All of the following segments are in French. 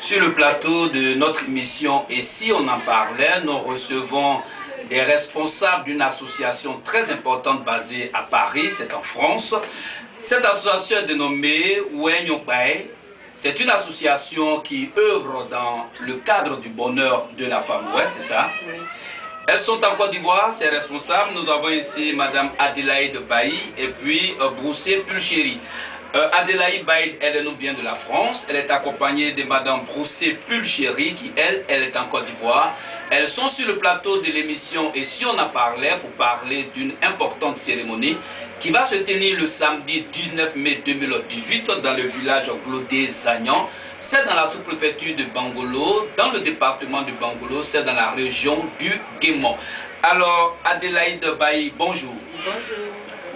Sur le plateau de notre émission Et si on en parlait, nous recevons des responsables d'une association très importante basée à Paris, c'est en France. Cette association est dénommée Ouenyokbae. C'est une association qui œuvre dans le cadre du bonheur de la femme, ouais, c'est ça? Oui. Elles sont en Côte d'Ivoire, ces responsables. Nous avons ici Madame Adélaïde Bailly et puis Broussé Pulchéry. Adélaïde Bailly, elle nous vient de la France. Elle est accompagnée de Madame Broussé Pulchéry qui, elle est en Côte d'Ivoire. Elles sont sur le plateau de l'émission Et si on en parlait pour parler d'une importante cérémonie qui va se tenir le samedi 19 mai 2018 dans le village Glodé-Zagnan. C'est dans la sous-préfecture de Bangolo, dans le département de Bangolo, c'est dans la région du Guémon. Alors, Adélaïde Bailly, bonjour. Bonjour.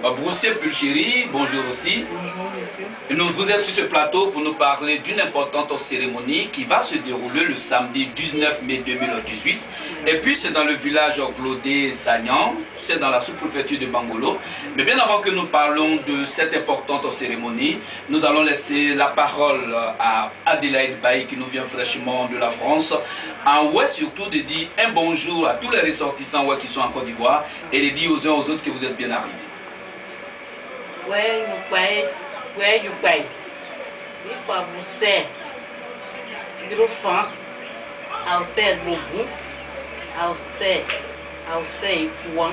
Broussé Pulchéry, bonjour aussi. Bonjour, monsieur. Nous vous êtes sur ce plateau pour nous parler d'une importante cérémonie qui va se dérouler le samedi 19 mai 2018. Et puis c'est dans le village Glodé-Zagnan, c'est dans la sous-préfecture de Bangolo. Mais bien avant que nous parlons de cette importante cérémonie, nous allons laisser la parole à Adélaïde Bailly qui nous vient fraîchement de la France. En ouais, surtout de dire un bonjour à tous les ressortissants ouais, qui sont en Côte d'Ivoire et de dire aux uns aux autres que vous êtes bien arrivés. Ouais, you pay. Il faut vous faire. Gros fan. Au ser bobo. Au ser ikuan.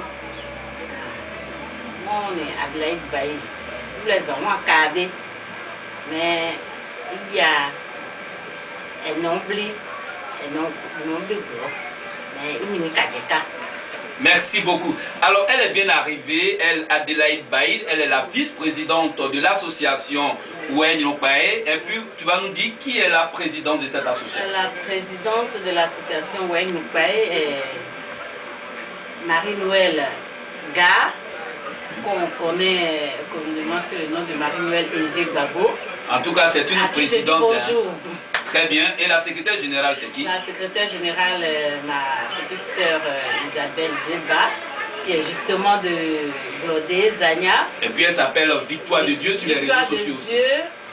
On est Adélaïde Bailly. Nous les avons encadrés. Mais il y a un nombre de gros. Mais il n'y a qu'à. Merci beaucoup. Alors, elle est bien arrivée, elle, Adélaïde Bailly, elle est la vice-présidente de l'association Ouenyokbae. Et puis, tu vas nous dire qui est la présidente de cette association. La présidente de l'association Ouenyokbae est Marie-Noël Ga, qu'on connaît communément sous le nom de Marie-Noël Élevé Gbagbo. En tout cas, c'est une présidente. Bonjour. Très bien. Et la secrétaire générale, c'est qui? La secrétaire générale, ma petite sœur Isabelle Djeba, qui est justement de Glodé-Zagnan. Et puis elle s'appelle Victoire de Dieu sur les réseaux sociaux. Victoire de Dieu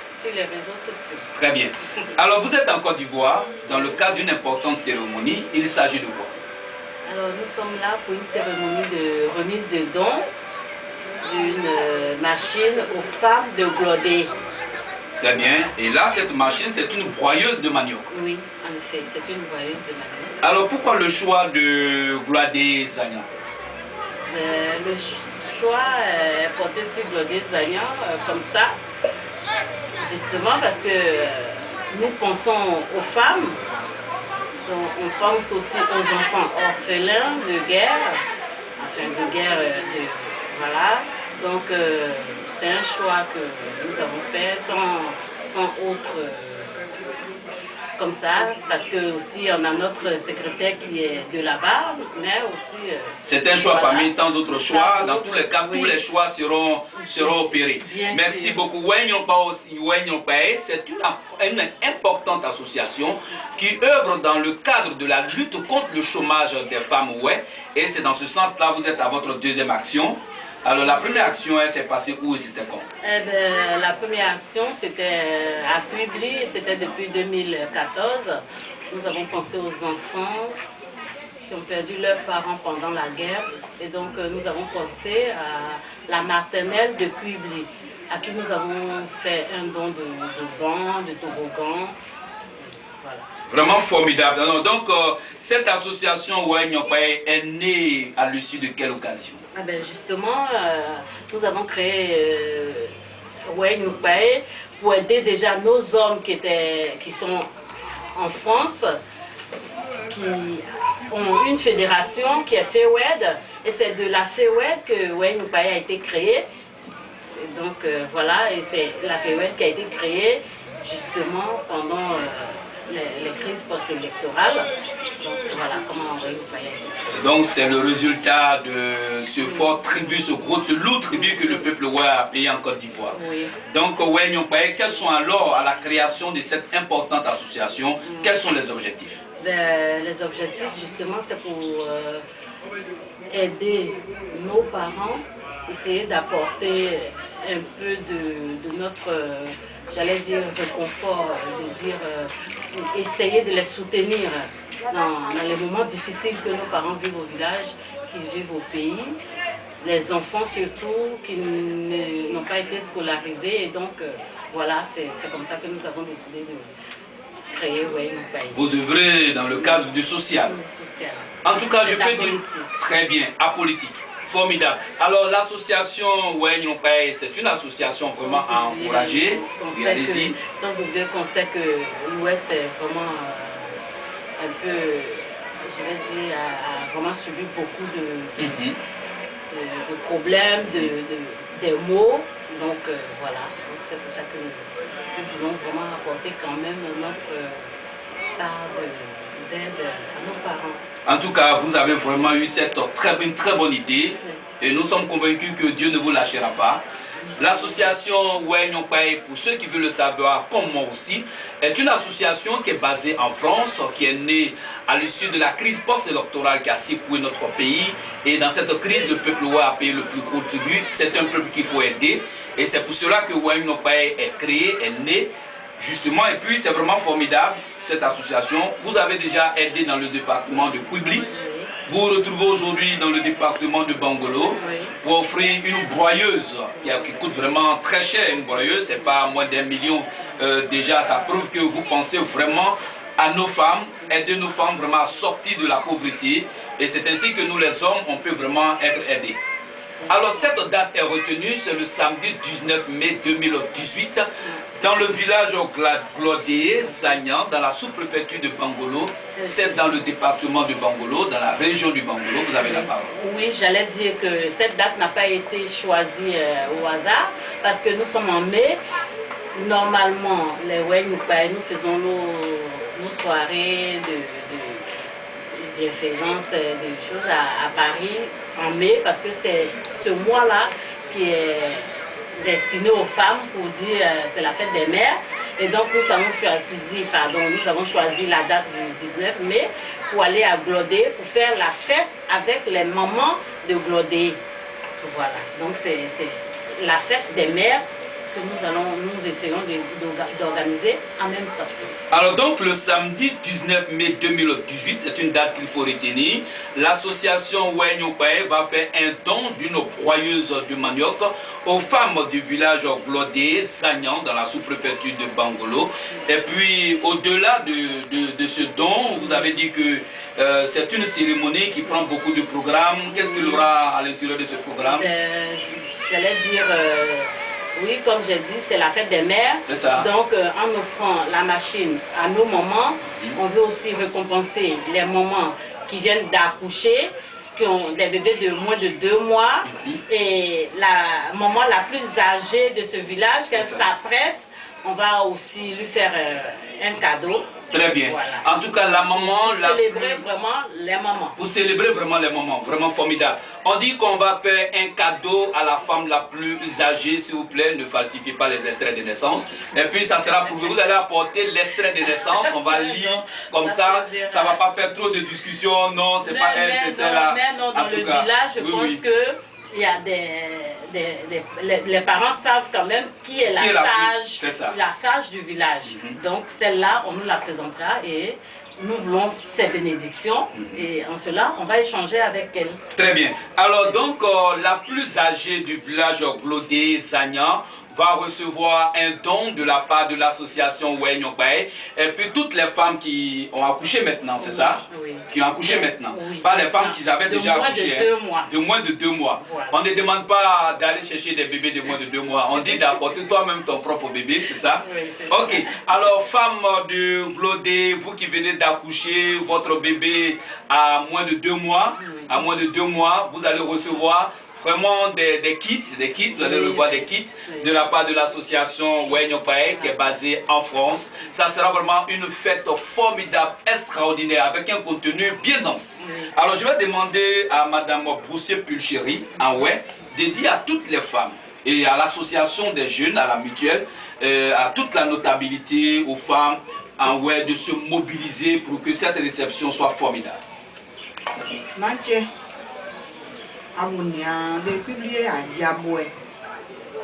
sur les réseaux sociaux. Très bien. Alors vous êtes en Côte d'Ivoire dans le cadre d'une importante cérémonie. Il s'agit de quoi? Alors nous sommes là pour une cérémonie de remise de dons d'une machine aux femmes de Glodé. Très bien. Et là, cette machine, c'est une broyeuse de manioc. Oui, en effet, c'est une broyeuse de manioc. Alors, pourquoi le choix de Glodé-Zagnan? Le choix est porté sur Glodé-Zagnan comme ça, justement parce que nous pensons aux femmes, donc on pense aussi aux enfants orphelins de guerre, voilà. Donc, c'est un choix que nous avons fait sans autre comme ça, parce que aussi on a notre secrétaire qui est de là-bas, mais aussi... c'est un choix voilà. Parmi tant d'autres choix. Dans tous les cas, oui. Tous les choix seront opérés. Merci sûr. Beaucoup. Ouenyokbae, c'est une importante association qui œuvre dans le cadre de la lutte contre le chômage des femmes. Ouais, et c'est dans ce sens-là vous êtes à votre deuxième action. Alors la première action, elle s'est passée où et c'était quand? La première action, c'était à Quibli, c'était depuis 2014. Nous avons pensé aux enfants qui ont perdu leurs parents pendant la guerre. Et donc nous avons pensé à la maternelle de Quibli, à qui nous avons fait un don de bancs, de toboggans. Voilà. Vraiment formidable. Alors, donc, cette association Ouenyokbae est née à l'issue de quelle occasion? Justement, nous avons créé Ouenyokbae pour aider déjà nos hommes qui sont en France, qui ont une fédération qui est FEWED, et c'est de la FEWED que Ouenyokbae a été créée. Donc voilà, et c'est la FEWED qui a été créée justement pendant les crises post-électorales. Donc voilà comment Ouenyokbae a été créé. Donc c'est le résultat de ce fort tribut, ce lourd tribut que le peuple Oué a payé en Côte d'Ivoire. Oui. Donc Ouenyokbae, quels sont alors à la création de cette importante association, quels sont les objectifs? Les objectifs justement c'est pour aider nos parents, essayer d'apporter un peu de notre, j'allais dire, réconfort, de dire, essayer de les soutenir dans les moments difficiles que nos parents vivent au village, qui vivent au pays. Les enfants surtout qui n'ont pas été scolarisés et donc voilà, c'est comme ça que nous avons décidé de créer Weye Nok Baye. Vous œuvrez dans le cadre du social. En tout cas, je peux dire très bien, apolitique, formidable. Alors l'association Weye Nok Baye, c'est une association vraiment à encourager. Allez-y. Sans oublier qu'on sait que l'Ouest est vraiment un peu, je vais dire, a vraiment subi beaucoup de problèmes, des maux. Donc voilà, c'est pour ça que nous voulons vraiment apporter quand même notre part d'aide à nos parents. En tout cas, vous avez vraiment eu une très bonne idée. Merci. Et nous sommes convaincus que Dieu ne vous lâchera pas. L'association Weye Nok Baye, pour ceux qui veulent le savoir, comme moi aussi, est une association qui est basée en France, qui est née à l'issue de la crise post-électorale qui a secoué notre pays. Et dans cette crise, le peuple Weye a payé le plus gros tribut. C'est un peuple qu'il faut aider. Et c'est pour cela que Weye Nok Baye est créée, est née, justement. Et puis, c'est vraiment formidable, cette association. Vous avez déjà aidé dans le département de Kouibli. Vous vous retrouvez aujourd'hui dans le département de Bangolo pour offrir une broyeuse qui coûte vraiment très cher. Une broyeuse, c'est pas moins d'1 million. Déjà, ça prouve que vous pensez vraiment à nos femmes, aider nos femmes vraiment à sortir de la pauvreté. Et c'est ainsi que nous, les hommes, on peut vraiment être aidés. Alors cette date est retenue, c'est le samedi 19 mai 2018 dans le village Glodé, Zagnan, dans la sous-préfecture de Bangolo. C'est dans le département de Bangolo, dans la région du Bangolo. Vous avez la parole. Oui, j'allais dire que cette date n'a pas été choisie au hasard parce que nous sommes en mai. Normalement, les Weye Nok Baye, nous faisons nos soirées de bienfaisance, des choses à Paris en mai parce que c'est ce mois-là qui est destiné aux femmes pour dire c'est la fête des mères. Et donc nous avons choisi la date du 19 mai pour aller à Glodé pour faire la fête avec les mamans de Glodé. Voilà, donc c'est la fête des mères que nous essayons d'organiser en même temps. Alors donc le samedi 19 mai 2018, c'est une date qu'il faut retenir. L'association Weye Nok Baye va faire un don d'une broyeuse de manioc aux femmes du village Glodé, Zagnan, dans la sous-préfecture de Bangolo. Et puis au-delà de ce don, vous avez dit que c'est une cérémonie qui prend beaucoup de programmes. Qu'est-ce qu'il y aura à l'intérieur de ce programme? J'allais dire... oui, comme j'ai dit, c'est la fête des mères. Donc, en offrant la machine à nos mamans, on veut aussi récompenser les mamans qui viennent d'accoucher, qui ont des bébés de moins de 2 mois. Et la maman la plus âgée de ce village, qu'elle s'apprête, on va aussi lui faire un cadeau. Très bien. Voilà. En tout cas, la maman... Pour célébrer vraiment les mamans. Pour célébrer vraiment les mamans, vraiment formidable. On dit qu'on va faire un cadeau à la femme la plus âgée, s'il vous plaît, ne falsifiez pas les extraits de naissance. Et puis ça sera pour vous, vous allez apporter l'extrait de naissance, on va lire comme ça ne va pas faire trop de discussions, non, c'est pas elle, c'est celle-là. Mais non, dans le village, je pense que il y a les parents savent quand même qui est la sage du village. Donc celle-là, on nous la présentera et nous voulons ses bénédictions et en cela, on va échanger avec elle. Très bien. Alors donc, la plus âgée du village Glodé, Zagnan, va recevoir un don de la part de l'association Weye Nok Baye. Et puis toutes les femmes qui ont accouché maintenant, c'est ça? Oui. Qui ont accouché maintenant. Pas les femmes qui avaient déjà accouché. De moins de 2 mois. Voilà. On ne demande pas d'aller chercher des bébés de moins de 2 mois. On dit d'apporter toi-même ton propre bébé, c'est ça? Oui, c'est ça. Ok. Alors, femmes de Glodé, vous qui venez d'accoucher, votre bébé à moins de 2 mois, vous allez recevoir vraiment des kits, vous allez revoir des kits de la part de l'association Weye Nok Baye qui est basée en France. Ça sera vraiment une fête formidable, extraordinaire, avec un contenu bien dense. Alors je vais demander à Madame Broussier Pulchéry, en Weye, de dire à toutes les femmes et à l'association des jeunes, à la mutuelle, à toute la notabilité, aux femmes, en Weye, de se mobiliser pour que cette réception soit formidable. Amunia, les publiés à Diaboué.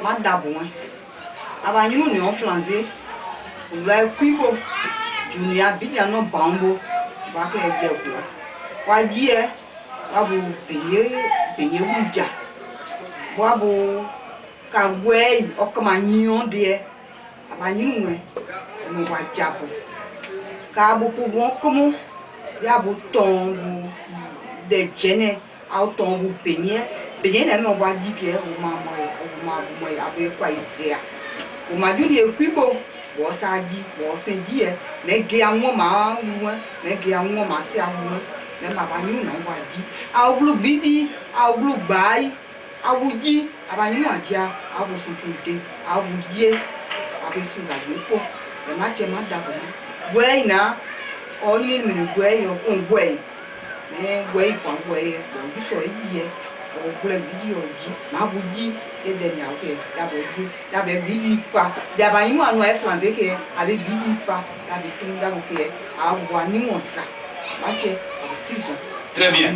Madabouin. Avant nous en flanzé, on l'a cuibo, Junia Bidjano Bambo, Baké et Diablo. Wadi, Wabu payer Oudia. Wabu Kaway, Okamanion de Avant nous, on va diabo. Cabo pour bon comment, Yabu tombe des gènes, au tombe peigné. Bien aimé, on va dire que on m'a avec quoi il sert. On m'a dit que puis bon, ça dit, se dit, mais guère moi, mais guère moi, ma sœur, mais ma bannière, on va dire. À vous bidi, à vous bail, à vous dire, à bannière, à vous soutenir, à vous dire, avec sous la gueule, mais ma tienne, d'abord. Ouais, na, on y est, mais on ouais, mais ouais, pas ouais, on dit ça, il y est. Au bleu vidéo dit, ma vous dit, et dernière, d'abord dit pas, d'abord nous en français qui avec dit pas, avec tout d'abord qui a voir ni mon ça. Match au 6 ans. Très bien.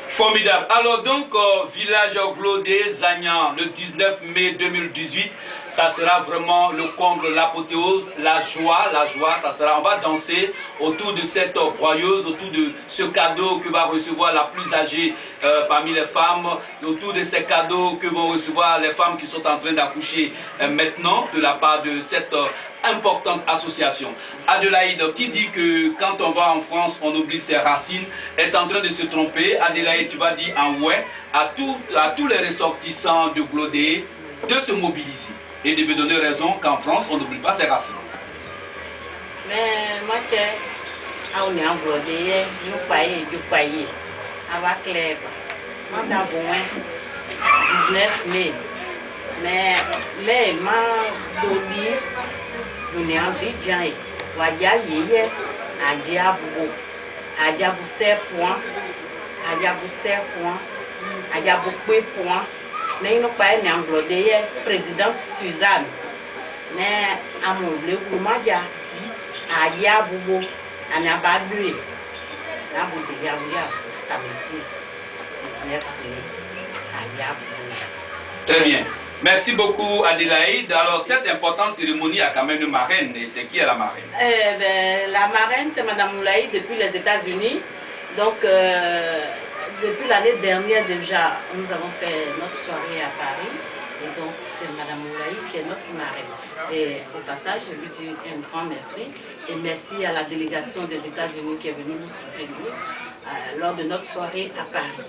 Formidable. Alors donc, village Glodé, Zagnan, le 19 mai 2018, ça sera vraiment le comble, l'apothéose, la joie, ça sera, on va danser autour de cette broyeuse, autour de ce cadeau que va recevoir la plus âgée parmi les femmes, autour de ces cadeaux que vont recevoir les femmes qui sont en train d'accoucher maintenant de la part de cette importante association. Adélaïde, qui dit que quand on va en France, on oublie ses racines, est en train de se tromper. Adélaïde, tu vas dire en ouais à tous les ressortissants de Glodé de se mobiliser et de me donner raison qu'en France, on n'oublie pas ses racines. Mais moi, on est en Glodé, du paye, avec les 19 mai. Mais ma dobi, on est en Bidjan, Wadia Yé, Adiabou 7 points, Adiabou 7 points, Adiabou 8 points. Mais nous pas en Glodé, présidente Suzanne. Mais à mon bleu, Madia, Adiabou, Anabadoué, Abou de Yabouya, samedi 19 mai, Adiabou. Très bien. Merci beaucoup Adélaïde. Alors cette importante cérémonie a quand même une marraine. Et c'est qui est la marraine? La marraine c'est Madame Moulaï depuis les États-Unis. Donc depuis l'année dernière déjà, nous avons fait notre soirée à Paris. Et donc c'est Madame Moulaï qui est notre marraine. Et au passage, je lui dis un grand merci. Et merci à la délégation des États-Unis qui est venue nous soutenir lors de notre soirée à Paris.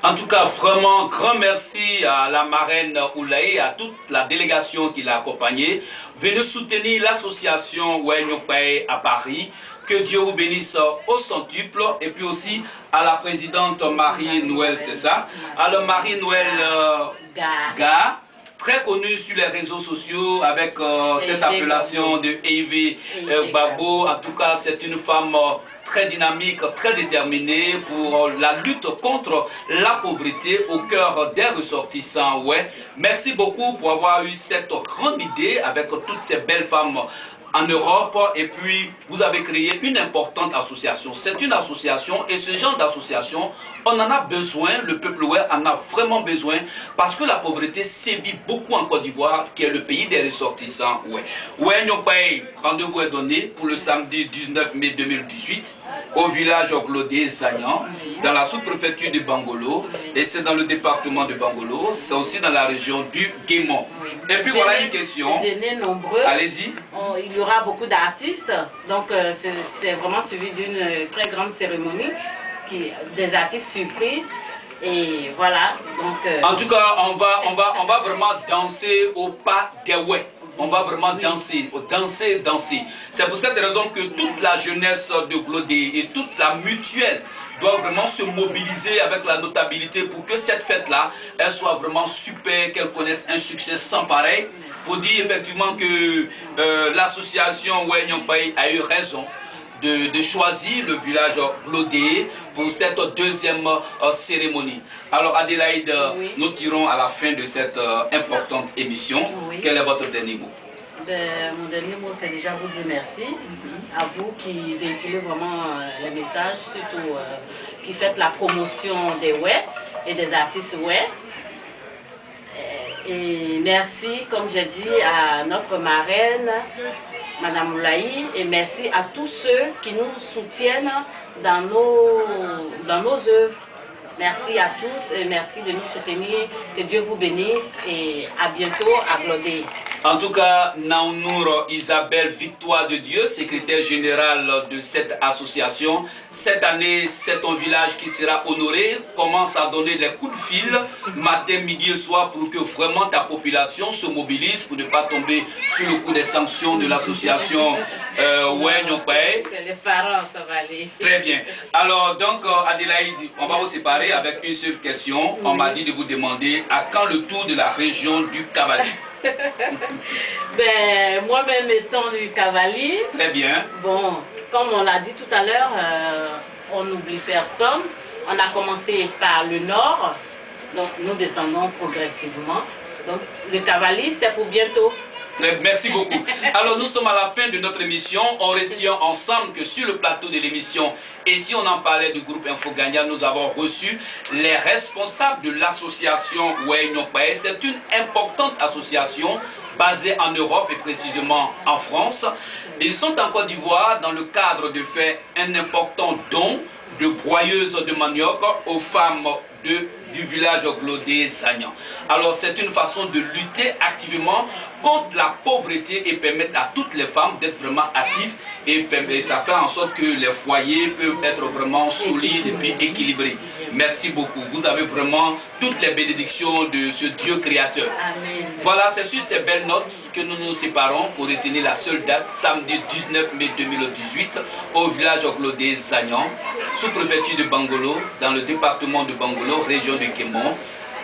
En tout cas, vraiment, grand merci à la marraine Oulaye, à toute la délégation qui l'a accompagnée. Venez soutenir l'association Ouenyopae à Paris. Que Dieu vous bénisse au centuple. Et puis aussi à la présidente Marie-Noël, c'est ça? Alors Marie-Noël Ga, très connue sur les réseaux sociaux avec cette appellation de Eve Babo. En tout cas, c'est une femme très dynamique, très déterminée pour la lutte contre la pauvreté au cœur des ressortissants. Ouais. Merci beaucoup pour avoir eu cette grande idée avec toutes ces belles femmes en Europe, et puis vous avez créé une importante association. C'est une association et ce genre d'association, on en a besoin, le peuple ouest en a vraiment besoin parce que la pauvreté sévit beaucoup en Côte d'Ivoire qui est le pays des ressortissants. Rendez-vous est donné pour le samedi 19 mai 2018 au village Glodé Zagnan, dans la sous-préfecture de Bangolo, et c'est dans le département de Bangolo, c'est aussi dans la région du Guémon. Et puis voilà une question. Venez nombreux. Allez-y. Il y aura beaucoup d'artistes, donc c'est vraiment suivi d'une très grande cérémonie, des artistes surprises. Et voilà. Donc, en tout cas, on va vraiment danser au pas des ouais. On va vraiment danser. C'est pour cette raison que toute la jeunesse de Glodé et toute la mutuelle doit vraiment se mobiliser avec la notabilité pour que cette fête-là, elle soit vraiment super, qu'elle connaisse un succès sans pareil. Il faut dire effectivement que l'association Ouenyopae a eu raison de choisir le village Glodé pour cette deuxième cérémonie. Alors Adélaïde, oui. Nous tirons à la fin de cette importante émission. Oui. Quel est votre dernier mot? Mon dernier mot, c'est déjà vous dire merci à vous qui véhiculez vraiment les messages, surtout qui faites la promotion des WED et des artistes WED. Et merci, comme j'ai dit, à notre marraine, Madame Moulaï, et merci à tous ceux qui nous soutiennent dans nos œuvres. Merci à tous et merci de nous soutenir. Que Dieu vous bénisse et à bientôt à Glodé. En tout cas, Naounour Isabelle Victoire de Dieu, secrétaire générale de cette association. Cette année, c'est ton village qui sera honoré. Commence à donner des coups de fil matin, midi et soir pour que vraiment ta population se mobilise pour ne pas tomber sous le coup des sanctions de l'association Oué-Nyokbaé. C'est les parents, ça va aller. Très bien. Alors, donc, Adélaïde, on va vous séparer avec une seule question. On m'a dit de vous demander à quand le tour de la région du Cavali. Ben, moi-même étant du Cavali, Très bien. bon, comme on l'a dit tout à l'heure, on n'oublie personne. On a commencé par le nord, donc nous descendons progressivement. Donc le Cavali, c'est pour bientôt. Merci beaucoup. Alors nous sommes à la fin de notre émission. On retient ensemble que sur le plateau de l'émission, et si on en parlait du groupe Infogania, nous avons reçu les responsables de l'association Oué-Nyokbaé. C'est une importante association basée en Europe et précisément en France. Ils sont en Côte d'Ivoire dans le cadre de faire un important don de broyeuses de manioc aux femmes du village Glodé-Sagnan. Alors c'est une façon de lutter activement contre la pauvreté et permettre à toutes les femmes d'être vraiment actives et ça fait en sorte que les foyers peuvent être vraiment solides et puis équilibrés. Merci beaucoup. Vous avez vraiment toutes les bénédictions de ce Dieu créateur. Amen. Voilà, c'est sur ces belles notes que nous nous séparons pour retenir la seule date, samedi 19 mai 2018, au village Glodé-Sagnan, sous-préfecture de Bangolo, dans le département de Bangolo, région de Kémon.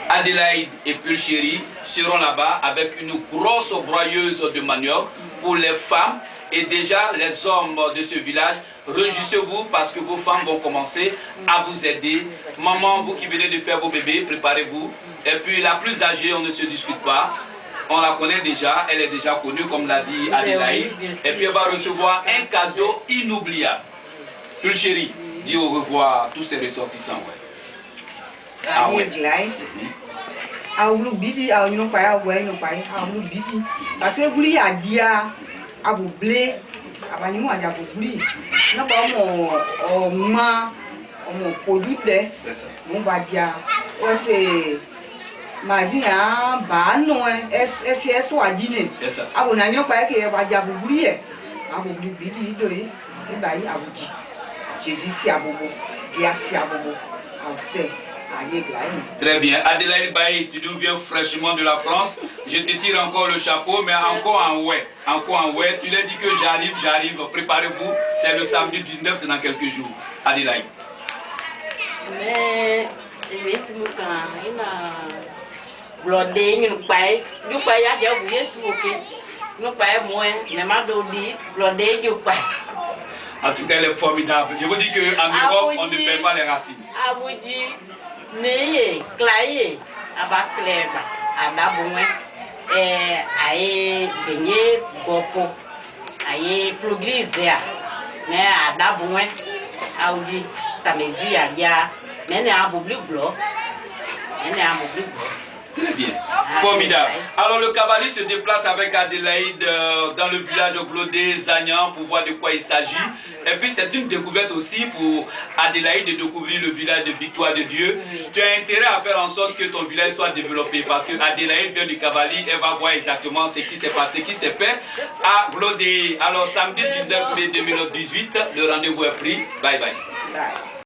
Adélaïde et Pulchéri seront là-bas avec une grosse broyeuse de manioc pour les femmes et déjà les hommes de ce village. Réjouissez-vous parce que vos femmes vont commencer à vous aider. Maman, vous qui venez de faire vos bébés, préparez-vous. Et puis la plus âgée, on ne se discute pas. On la connaît déjà, elle est déjà connue comme l'a dit Adélaïde. Et puis elle va recevoir un cadeau inoubliable. Pulchéri, dis au revoir à tous ces ressortissants. Ouais. Ah ouais. Parce que vous a dit à vous blé, à vous blé, n'a pas mon produit de mon badia. Ouais, c'est Mazia, bah non, SCS ou à dîner. C'est ça. À vous n'avez pas que vous avez oublié. À vous blé, et bah, à vous dit. Jésus, c'est à vous, et à c'est à vous, à vous c'est. Très bien. Adélaïde Baï, tu nous viens fraîchement de la France. Je te tire encore le chapeau, mais encore en ouais. Encore en ouais. Tu l'as dit que j'arrive. Préparez-vous. C'est le samedi 19, c'est dans quelques jours. Adélaïde. Mais, il est tout le temps. Il a blodé, il nous paye. Il nous paye, il a oublié tout. Il nous paye moins. Mais ma dodi, blodé, il nous paye. En tout cas, elle est formidable. Je vous dis qu'en Europe, on ne fait pas les racines. Aboudi, Neye, Claye, Abakleba, Adabouin, Aye, Beigné, Gopo, Aye, Plugrizia, mais Adabouin, Audi, Samedi, Adia, mais n'est un boubli blanc, mais n'est un boubli blanc. Très bien, formidable. Alors le Cavali se déplace avec Adélaïde dans le village Glodé-Sagnan pour voir de quoi il s'agit. Et puis c'est une découverte aussi pour Adélaïde de découvrir le village de Victoire de Dieu. Oui. Tu as intérêt à faire en sorte que ton village soit développé parce que Adélaïde vient du Cavali, elle va voir exactement ce qui s'est passé, ce qui s'est fait à Glodé. Alors samedi 19 mai 2018, le rendez-vous est pris. Bye bye. Bye.